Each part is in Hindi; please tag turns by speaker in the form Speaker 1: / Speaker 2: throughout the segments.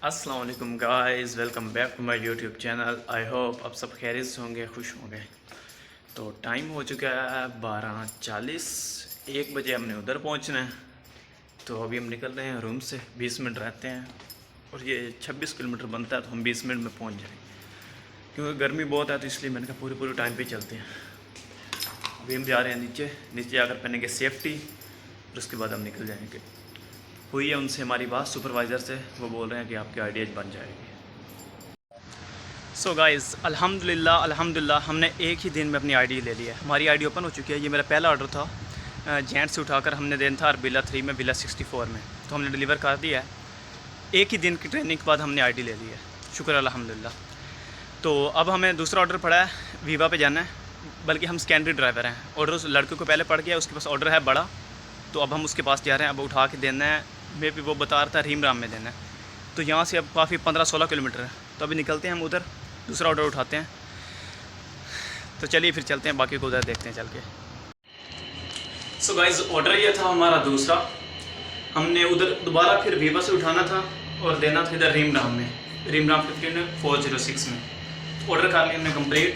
Speaker 1: अस्सलाम वालेकुम guys, welcome back to my YouTube channel. I hope आप सब खैरियत से होंगे, खुश होंगे। तो टाइम हो चुका है 12:40, 1 बजे हमने उधर पहुंचना है। तो अभी हम निकल रहे हैं रूम से, 20 मिनट रहते हैं और ये 26 किलोमीटर बनता है, तो हम 20 मिनट में पहुंच जाएंगे। क्योंकि गर्मी बहुत है तो इसलिए मैंने कहा पूरे टाइम पे चलते हैं। अभी हम जा रहे हैं नीचे जाकर पहनेंगे सेफ्टी और उसके बाद हम निकल जाएंगे। हुई है उनसे हमारी बात सुपरवाइज़र से, वो बोल रहे हैं कि आपकी आइडियाज बन जाएगी। सो गाइज़, अल्हम्दुलिल्लाह हमने एक ही दिन में अपनी आईडी ले ली है। हमारी आईडी ओपन हो चुकी है। ये मेरा पहला ऑर्डर था, जेंट से उठाकर हमने देना था विला 3 में, विला 64 में, तो हमने डिलीवर कर दिया है। एक ही दिन की ट्रेनिंग के बाद हमने आईडी ले ली है, शुक्र अल्हम्दुलिल्लाह। तो अब हमें दूसरा ऑर्डर पड़ा है, वीवा पे जाना है। बल्कि हम सेकेंडरी ड्राइवर हैं, ऑर्डर उस लड़के को पहले पड़ गया, उसके पास ऑर्डर है बड़ा, तो अब हम उसके पास जा रहे हैं। अब उठा के देना है, मे भी वो बता रहा था रीमराम में देना है। तो यहाँ से अब काफ़ी 15-16 किलोमीटर है, तो अभी निकलते हैं हम उधर, दूसरा ऑर्डर उठाते हैं। तो चलिए फिर चलते हैं, बाकी को उधर देखते हैं चल के। सो गाइस, ऑर्डर ये था हमारा दूसरा। हमने उधर दोबारा फिर वीवा से उठाना था और देना था इधर रीमराम में, रीमराम 15406 में। ऑर्डर कर लिया हमने कंप्लीट।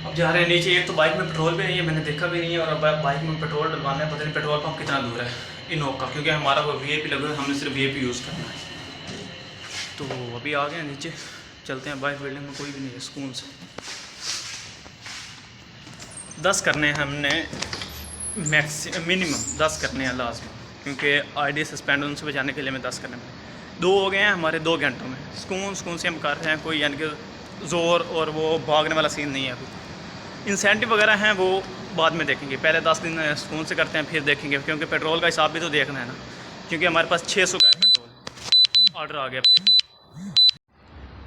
Speaker 1: अब जा रहे हैं नीचे। एक तो बाइक में पेट्रोल भी नहीं है, मैंने देखा भी नहीं है, और अब बाइक में पेट्रोल डलवाना है। पता नहीं पेट्रोल पंप कितना दूर है इनोक का, क्योंकि हमारा वो वीआईपी लगा है, हमने सिर्फ वीआईपी यूज़ करना है। तो अभी आ गए हैं नीचे, चलते हैं। बाइक बिल्डिंग में कोई भी नहीं है, सुकून से 10 करने हैं हमने, मिनिमम 10 करने हैं लाजमी, क्योंकि आईडी सस्पेंड उनसे बचाने के लिए हमें 10 करने में 2 हो गए हैं हमारे 2 घंटों में। सुकून से हम कर रहे हैं, कोई यानी कि ज़ोर और वो भागने वाला सीन नहीं है। अभी इंसेंटिव वगैरह हैं वो बाद में देखेंगे, पहले 10 दिन सुकून से करते हैं, फिर देखेंगे, क्योंकि पेट्रोल का हिसाब भी तो देखना है ना। क्योंकि हमारे पास 600 का है पेट्रोल। ऑर्डर आ गया, फिर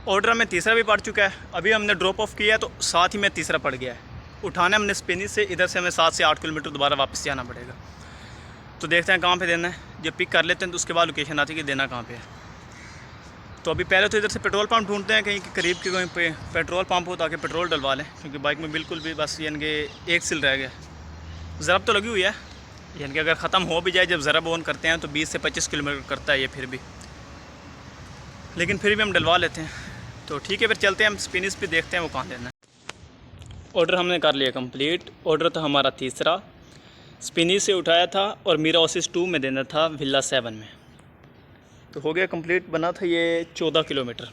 Speaker 1: ऑर्डर में तीसरा भी पड़ चुका है। अभी हमने ड्रॉप ऑफ किया है, तो साथ ही में तीसरा पड़ गया है। उठाना हमने स्पेनी से, इधर से हमें 7 से 8 किलोमीटर दोबारा वापस जाना पड़ेगा। तो देखते हैं कहाँ पे देना है। जब पिक कर लेते हैं तो उसके बाद लोकेशन आती है कि देना कहाँ पे है। तो अभी पहले तो इधर से पेट्रोल पंप ढूंढते हैं, कहीं करीब के कहीं पे पेट्रोल पंप हो, ताकि पेट्रोल डलवा लें, क्योंकि बाइक में बिल्कुल भी बस यानी कि एक सिल रह गया। ज़रब तो लगी हुई है, यानी कि अगर ख़त्म हो भी जाए, जब ज़रब ऑन करते हैं तो 20 से 25 किलोमीटर करता है ये, फिर भी, लेकिन फिर भी हम डलवा लेते हैं। तो ठीक है, फिर चलते हैं हम स्पिनिस पे, देखते हैं वो कहाँ देना है। ऑर्डर हमने कर लिया कंप्लीट। ऑर्डर था हमारा तीसरा, स्पिनी से उठाया था और मीरा ओसिस 2 में देना था विला 7 में। तो हो गया कंप्लीट। बना था ये 14 किलोमीटर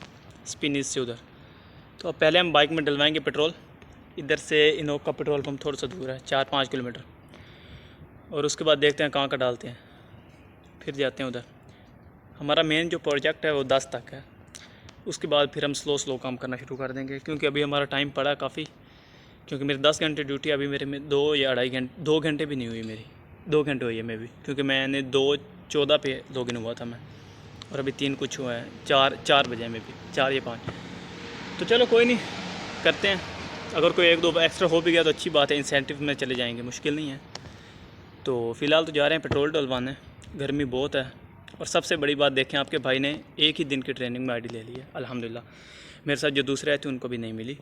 Speaker 1: स्पिनीज से उधर। तो अब पहले हम बाइक में डलवाएंगे पेट्रोल। इधर से इनोक का पेट्रोल पंप थोड़ा सा दूर है, 4-5 किलोमीटर, और उसके बाद देखते हैं कहाँ का डालते हैं, फिर जाते हैं उधर। हमारा मेन जो प्रोजेक्ट है वो 10 तक है, उसके बाद फिर हम स्लो काम करना शुरू कर देंगे, क्योंकि अभी हमारा टाइम पड़ा काफ़ी। क्योंकि मेरी 10 घंटे ड्यूटी, अभी मेरे में 2 या 2.5 घंटे, 2 घंटे भी नहीं हुई मेरी, 2 घंटे हुई है मे भी, क्योंकि मैंने 2:14 पे लॉगिन हुआ था मैं, और अभी 3 कुछ हुआ है, 4 बजे में भी, 4 या 5। तो चलो कोई नहीं, करते हैं। अगर कोई 1-2 एक्स्ट्रा हो भी गया तो अच्छी बात है, इंसेंटिव में चले जाएंगे, मुश्किल नहीं है। तो फ़िलहाल तो जा रहे हैं पेट्रोल डलवाने, गर्मी बहुत है। और सबसे बड़ी बात देखें, आपके भाई ने एक ही दिन की ट्रेनिंग में आईडी ले ली है अल्हम्दुलिल्लाह। मेरे साथ जो दूसरे आए थे उनको भी नहीं मिली,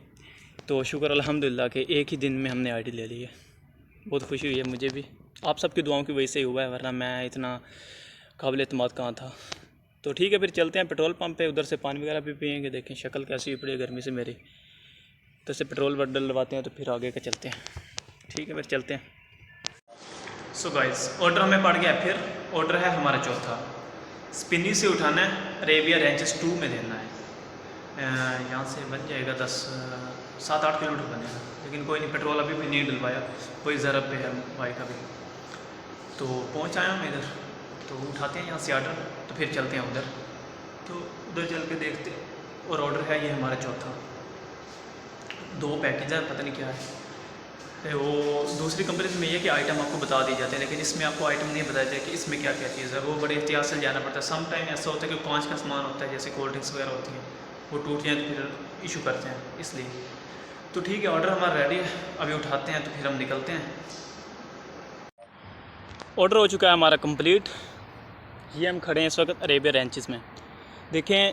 Speaker 1: तो शुक्र अल्हम्दुलिल्लाह कि एक ही दिन में हमने आईडी ले ली है। बहुत खुशी हुई है मुझे भी, आप सबकी दुआओं की वजह से ही हुआ है, वरना मैं इतना काबिल एतमाद कहाँ था। तो ठीक है, फिर चलते हैं पेट्रोल पंप पे, उधर से पानी वगैरह भी पियेंगे। देखें शक्ल कैसी हुई पड़ी है गर्मी से मेरी। तो से पेट्रोल डलवाते हैं, तो फिर आगे का चलते हैं। ठीक है, फिर चलते हैं। सो गाइस, ऑर्डर हमें पड़ गया। फिर ऑर्डर है हमारा चौथा, स्पिनी से उठाना है, अरेबिया रेंजेस 2 में देना है। यहाँ से बन जाएगा 7-8 किलोमीटर बनेगा, लेकिन कोई नहीं, पेट्रोल अभी भी नहीं डलवाया, कोई ज़रब पे है बाइक अभी। तो पहुँच आया हम इधर, तो उठाते हैं यहाँ से ऑर्डर, तो फिर चलते हैं उधर। तो उधर चल के देखते हैं। और ऑर्डर है ये हमारा चौथा, 2 पैकेज है, पता नहीं क्या है वो। दूसरी कंपनी में ये कि आइटम आपको बता दी जाते हैं, लेकिन इसमें आपको आइटम नहीं बताया जाए कि इसमें क्या क्या चीज़ है। वो बड़े एहतियात से जाना पड़ता है। सम टाइम ऐसा होता है कि 5 का सामान होता है, जैसे कोल्ड ड्रिंक्स वगैरह होती हैं, वो टूट जाए तो फिर इशू करते हैं, इसलिए। तो ठीक है, ऑर्डर हमारा रेडी है, अभी उठाते हैं, तो फिर हम निकलते हैं। ऑर्डर हो चुका है हमारा कंप्लीट। ये हम खड़े हैं इस वक्त अरेबिया रेंचेस में। देखें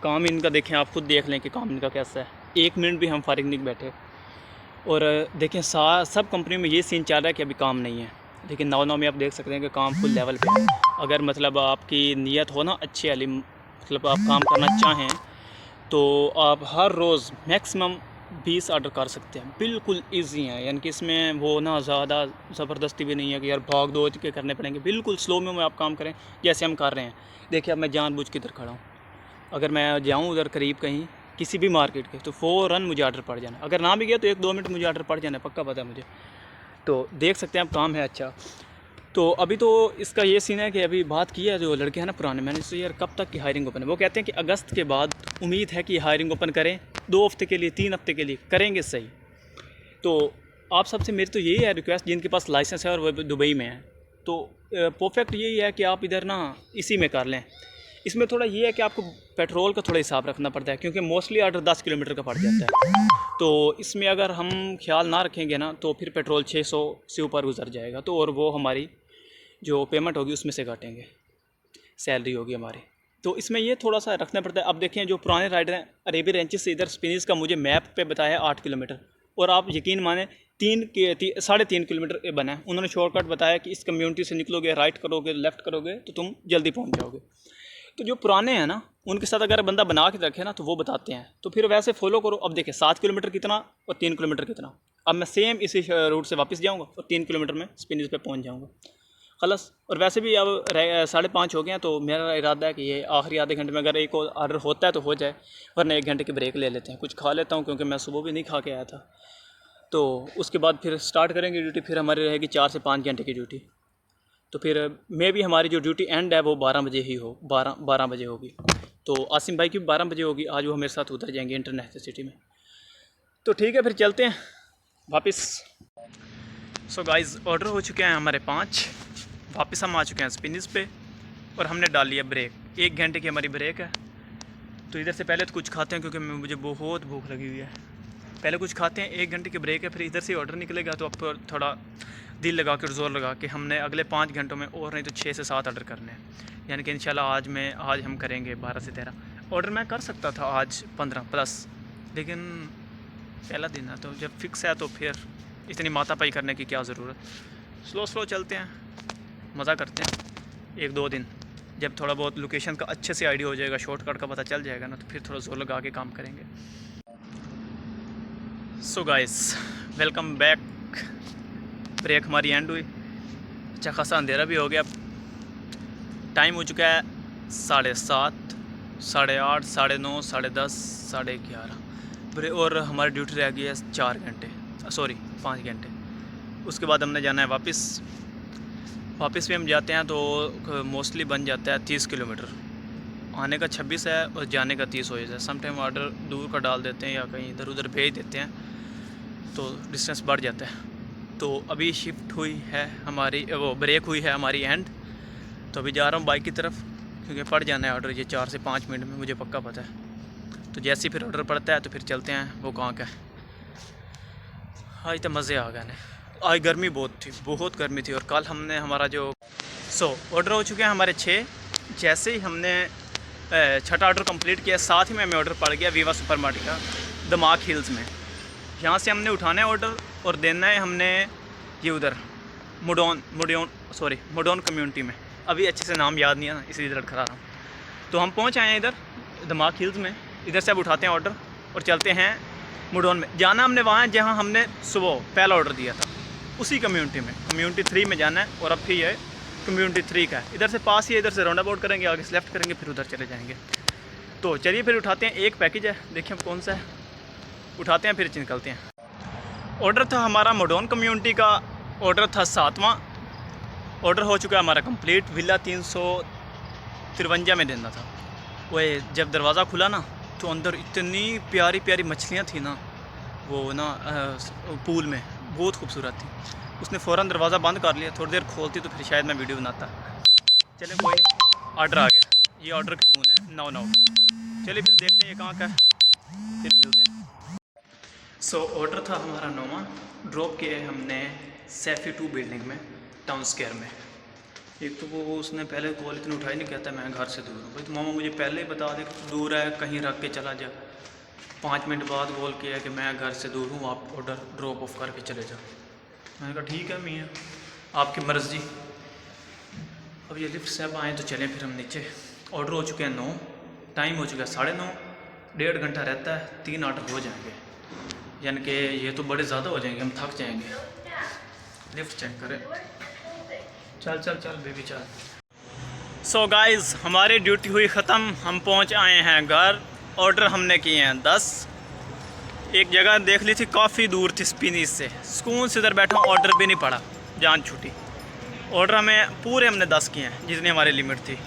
Speaker 1: काम इनका देखें, आप खुद देख लें कि काम इनका कैसा है। 1 मिनट भी हम फारिग नहीं बैठे। और देखें सब कंपनी में ये सीन चल रहा है कि अभी काम नहीं है, लेकिन 9 में आप देख सकते हैं कि काम फुल लेवल पे है। अगर मतलब आपकी नीयत हो ना अच्छी वाली, मतलब आप काम करना चाहें, तो आप हर रोज़ मैक्सिमम 20 ऑर्डर कर सकते हैं। बिल्कुल इजी है, यानी कि इसमें वो ना ज़्यादा ज़बरदस्ती भी नहीं है कि यार भाग दौड़ के करने पड़ेंगे। बिल्कुल स्लो में आप काम करें जैसे हम कर रहे हैं। देखिए अब मैं जानबूझ के इधर खड़ा हूँ, अगर मैं जाऊँ उधर करीब कहीं किसी भी मार्केट के, तो फ़ौरन मुझे ऑर्डर पड़ जाना। अगर ना भी गया तो 1-2 मिनट मुझे ऑर्डर पड़ जाना, पक्का पता है मुझे। तो देख सकते हैं आप काम है अच्छा। तो अभी तो इसका ये सीन है कि अभी बात की है जो लड़के हैं ना पुराने, मैंने इससे यार कब तक की हायरिंग ओपन है। वो कहते हैं कि अगस्त के बाद उम्मीद है कि हायरिंग ओपन करें, 2 हफ्ते के लिए 3 हफ्ते के लिए करेंगे सही। तो आप सबसे मेरी तो यही है रिक्वेस्ट, जिनके पास लाइसेंस है और वो दुबई में है, तो परफेक्ट यही है कि आप इधर ना इसी में कर लें। इसमें थोड़ा ये है कि आपको पेट्रोल का थोड़ा हिसाब रखना पड़ता है, क्योंकि मोस्टली ऑर्डर 10 किलोमीटर का पड़ जाता है। तो इसमें अगर हम ख्याल ना रखेंगे ना, तो फिर पेट्रोल 600 से ऊपर गुजर जाएगा। तो और वो हमारी जो पेमेंट होगी उसमें से काटेंगे, सैलरी होगी हमारी। तो इसमें ये थोड़ा सा रखना पड़ता है। अब देखें जो पुराने राइडर हैं, अरेबियन रेंचेस से इधर स्पिनिस का मुझे मैप पे बताया 8 किलोमीटर, और आप यकीन माने 3.5 किलोमीटर बना है। उन्होंने शॉर्टकट बताया कि इस कम्युनिटी से निकलोगे, राइट करोगे, लेफ़्ट करोगे तो तुम जल्दी पहुँच जाओगे। तो जो पुराने हैं ना, उनके साथ अगर बंदा बना के रखे ना, तो वो बताते हैं, तो फिर वैसे फॉलो करो। अब देखिए 7 किलोमीटर कितना और 3 किलोमीटर कितना। अब मैं सेम इसी रूट से वापस जाऊँगा और 3 किलोमीटर में स्पिनिस पे पहुँच जाऊँगा खलास। और वैसे भी अब 5:30 हो गए हैं, तो मेरा इरादा है कि ये आखिरी आधे घंटे में अगर एक और ऑर्डर होता है तो हो जाए, वरना 1 घंटे की ब्रेक ले लेते हैं, कुछ खा लेता हूँ, क्योंकि मैं सुबह भी नहीं खा के आया था। तो उसके बाद फिर स्टार्ट करेंगे ड्यूटी, फिर हमारी रहेगी 4 से 5 घंटे की ड्यूटी। तो फिर मे भी हमारी जो ड्यूटी एंड है वो 12 बजे ही हो, 12 बजे होगी। तो आसिम भाई की भी 12 बजे होगी, आज वो मेरे साथ उतर जाएंगे इंटरनेशनल सिटी में। तो ठीक है, फिर चलते हैं वापस। सो गाइस, ऑर्डर हो चुके हैं हमारे 5, वापस हम आ चुके हैं स्पिनिस पे, और हमने डाल लिया ब्रेक। 1 घंटे की हमारी ब्रेक है। तो इधर से पहले तो कुछ खाते हैं, क्योंकि मुझे बहुत भूख लगी हुई है। पहले कुछ खाते हैं, 1 घंटे की ब्रेक है, फिर इधर से ऑर्डर निकलेगा। तो अब थोड़ा दिल लगा कर, जोर लगा के हमने अगले 5 घंटों में और नहीं तो 6 से 7 ऑर्डर करने हैं। यानी कि इंशाल्लाह आज हम करेंगे 12 से 13 ऑर्डर। मैं कर सकता था आज 15 प्लस, लेकिन पहला दिन है, तो जब फिक्स है तो फिर इतनी मातापाई करने की क्या ज़रूरत। स्लो चलते हैं, मज़ा करते हैं 1-2 दिन। जब थोड़ा बहुत लोकेशन का अच्छे से आइडिया हो जाएगा, शॉर्टकट का पता चल जाएगा ना, तो फिर थोड़ा जोर लगा के काम करेंगे। So guys, welcome back. Break हमारी एंड हुई, अच्छा खासा अंधेरा भी हो गया। टाइम हो चुका है 7:30, 8:30, 9:30, 10:30, 11:30, और हमारी ड्यूटी रह गई है 4 घंटे, सॉरी 5 घंटे। उसके बाद हमने जाना है वापस भी हम जाते हैं तो मोस्टली बन जाता है 30 किलोमीटर। आने का 26 है और जाने का 30 हो जाता है। सम टाइम ऑर्डर दूर का डाल देते हैं या कहीं इधर उधर भेज देते हैं, तो डिस्टेंस बढ़ जाता है। तो अभी शिफ्ट हुई है हमारी, वो ब्रेक हुई है हमारी एंड। तो अभी जा रहा हूँ बाइक की तरफ, क्योंकि पड़ जाना है ऑर्डर ये 4 से 5 मिनट में, मुझे पक्का पता है। तो जैसे ही फिर ऑर्डर पड़ता है तो फिर चलते हैं। वो कहाँ का है, आज तो मज़े आ गए ने। आज गर्मी बहुत गर्मी थी। और कल हमने हमारा जो ऑर्डर हो चुके हैं हमारे 6। जैसे ही हमने 6ठा ऑर्डर कंप्लीट किया, साथ ही में हमें ऑर्डर पड़ गया वीवा सुपर मार्केट का, दमाक हिल्स में। यहाँ से हमने उठाना है ऑर्डर और देना है हमने ये उधर मुडोन कम्युनिटी में। अभी अच्छे से नाम याद नहीं है ना, इसलिए इधर खड़ा रहा हूँ। तो हम पहुँच आए हैं इधर दमाक हिल्स में। इधर से अब उठाते हैं ऑर्डर और चलते हैं मुडोन में। जाना हमने वहाँ जहाँ हमने सुबह पहला ऑर्डर दिया था, उसी कम्युनिटी में, कम्युनिटी 3 में जाना है। और अब फिर ये कम्युनिटी 3 का है, इधर से पास ही है। इधर से राउंड अबाउट करेंगे, आगे से लेफ़्ट करेंगे, फिर उधर चले जाएंगे। तो चलिए फिर उठाते हैं। एक पैकेज है, देखिए कौन सा है, उठाते हैं फिर निकलते हैं। ऑर्डर था हमारा मुडोन कम्युनिटी का, ऑर्डर था 7वां। ऑर्डर हो चुका है हमारा कंप्लीट। विला 353 में देना था। वह जब दरवाज़ा खुला ना, तो अंदर इतनी प्यारी प्यारी मछलियाँ थी ना, वो ना पूल में बहुत खूबसूरत थी। उसने फ़ौरन दरवाज़ा बंद कर लिया। थोड़ी देर खोलती तो फिर शायद मैं वीडियो बनाता। चलिए कोई ऑर्डर आ गया, ये ऑर्डर की टून है 9। चलिए फिर देखते हैं ये कहाँ का है, फिर मिलते हैं। ऑर्डर था हमारा 9वां। ड्रॉप किया है हमने सैफ़ी 2 बिल्डिंग में, टाउन स्क्वायर में। एक तो वो उसने पहले कॉल इतनी उठाई नहीं, कहता मैं घर से दूर हूँ। भाई तो मामा मुझे पहले ही बता दे दूर है, कहीं रख के चला जा। 5 मिनट बाद कॉल किया कि मैं घर से दूर हूँ, आप ऑर्डर ड्रॉप ऑफ करके चले जाओ। मैंने कहा ठीक है मियाँ, आपकी मर्ज़ी। अब ये लिफ्ट से अब आएँ तो चलें फिर हम नीचे। ऑर्डर हो चुके हैं 9, टाइम हो चुका है 9:30, 1.5 घंटा रहता है, 3 ऑर्डर हो जाएंगे, यानी कि ये तो बड़े ज़्यादा हो जाएंगे, हम थक जाएंगे। लिफ्ट चेक करें। चल चल चल बेबी चल। सो गाइज़, हमारी ड्यूटी हुई ख़त्म, हम पहुंच आए हैं घर। ऑर्डर हमने किए हैं 10। एक जगह देख ली थी, काफ़ी दूर थी स्पिनीज से, सुकून से इधर बैठा, ऑर्डर भी नहीं पड़ा, जान छूटी। ऑर्डर हमने 10 किए हैं, जितनी हमारी लिमिट थी।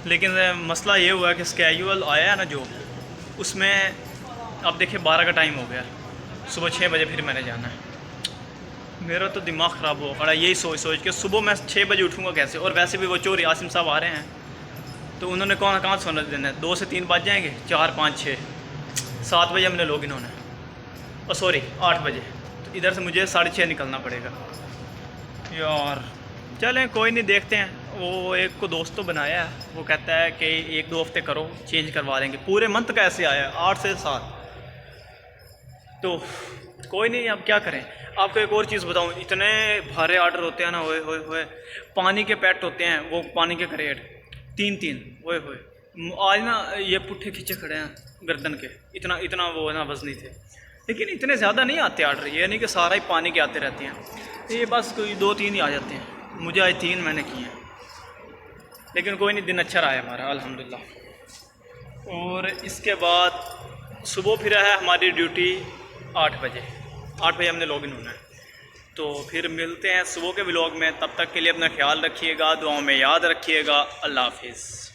Speaker 1: लेकिन मसला ये हुआ कि स्केड्यूल आया है ना जो, उसमें अब देखिए 12 का टाइम हो गया, सुबह 6 बजे फिर मैंने जाना है। मेरा तो दिमाग ख़राब हो पड़ा यही सोच सोच के, सुबह मैं 6 बजे उठूँगा कैसे। और वैसे भी वो चोर आसिम साहब आ रहे हैं, तो उन्होंने कहाँ सोना देना है, 2 से 3 बज जाएंगे, 4, 5, 6, 7 बजे हमने लॉगिन होना है, और सॉरी 8 बजे, तो इधर से मुझे 6:30 निकलना पड़ेगा यार। चलें कोई नहीं, देखते हैं। वो एक को दोस्त तो बनाया है, वो कहता है कि 1-2 हफ्ते करो, चेंज करवा लेंगे। पूरे मंथ कैसे आया, 8 से 7, तो कोई नहीं, अब क्या करें। आपको एक और चीज़ बताऊं, इतने भारे ऑर्डर होते हैं ना, होए पानी के पैट होते हैं, वो पानी के क्रेट 3-3, होए आज ना ये पुट्ठे खींचे खड़े हैं गर्दन के, इतना वो ना वजनी थे। लेकिन इतने ज़्यादा नहीं आते ऑर्डर, ये नहीं कि सारा ही पानी के आते रहते हैं, ये बस कोई 2-3 ही आ जाते हैं। मुझे आज 3 मैंने किए हैं, लेकिन कोई नहीं, दिन अच्छा रहा है हमारा अल्हम्दुलिल्लाह। और इसके बाद सुबह फिर है हमारी ड्यूटी 8 बजे, 8 बजे हमने लॉगिन होना है। तो फिर मिलते हैं सुबह के व्लॉग में, तब तक के लिए अपना ख्याल रखिएगा, दुआओं में याद रखिएगा। अल्लाह हाफिज़।